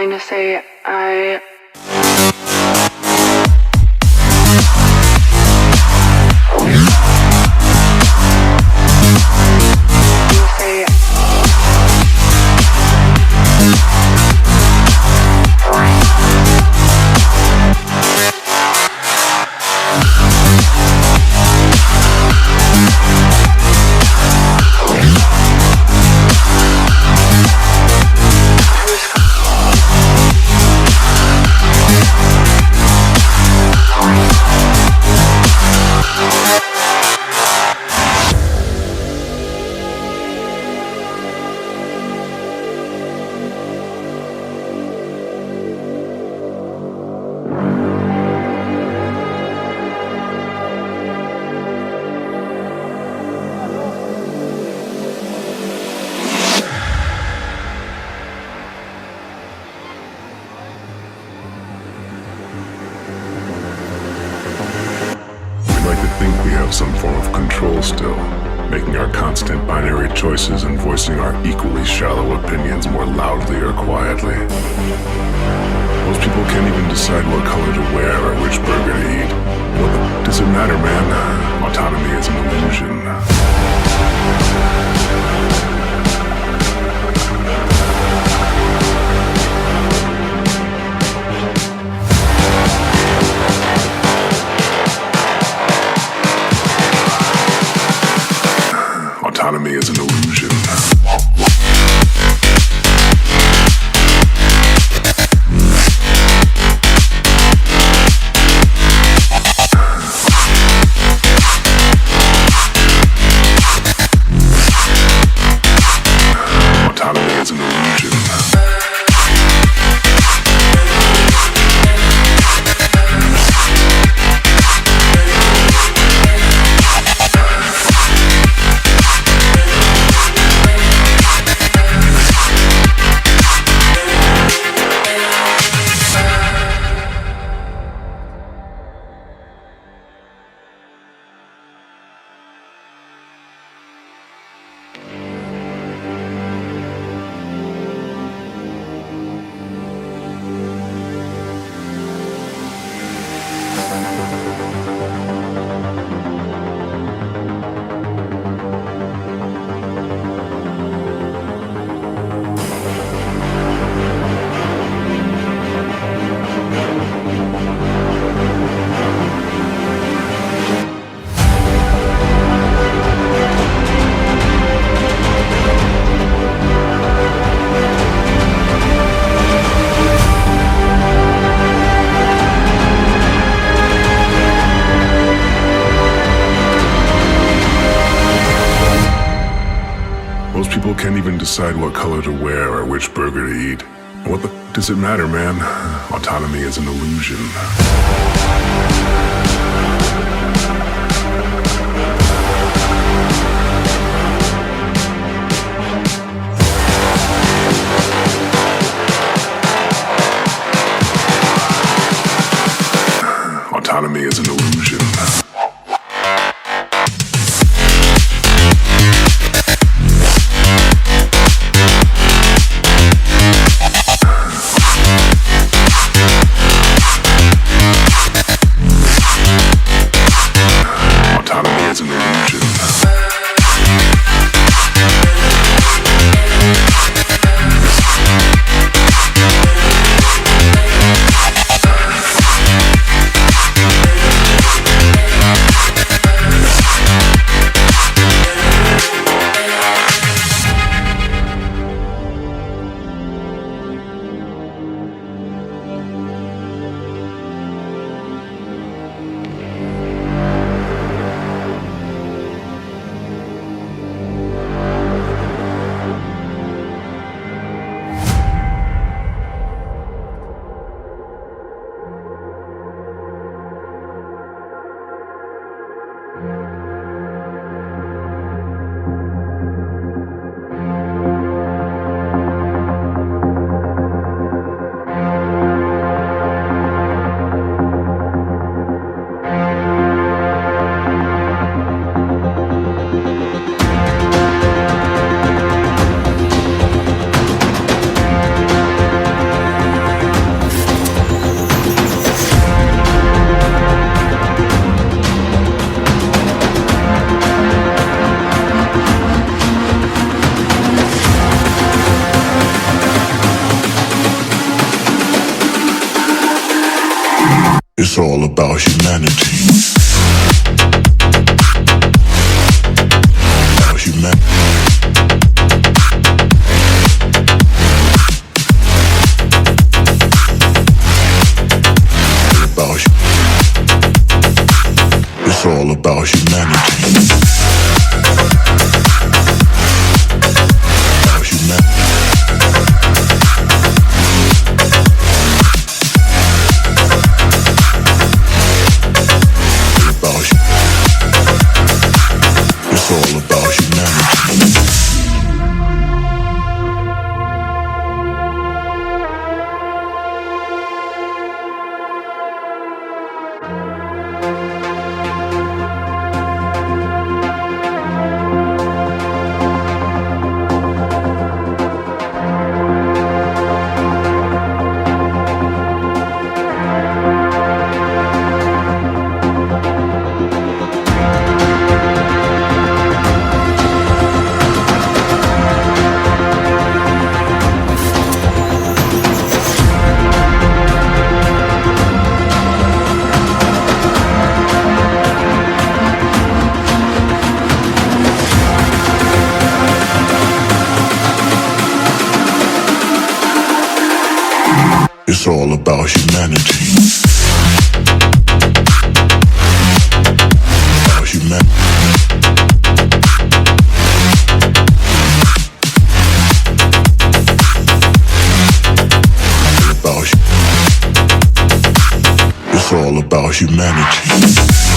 going to say I some form of control still, making our constant binary choices and voicing our equally shallow opinions more loudly or quietly. Most people can't even decide what color to wear or which burger to eat. What does it matter, man? Autonomy is an illusion. Autonomy is an illusion. Autonomy is an illusion. Most people can't even decide what color to wear or which burger to eat. What does it matter, man? Autonomy is an illusion. Autonomy is an illusion. It's all about humanity. About humanity. It's all about humanity. About humanity. It's all about humanity. It's all about humanity. About humanity. It's all about humanity.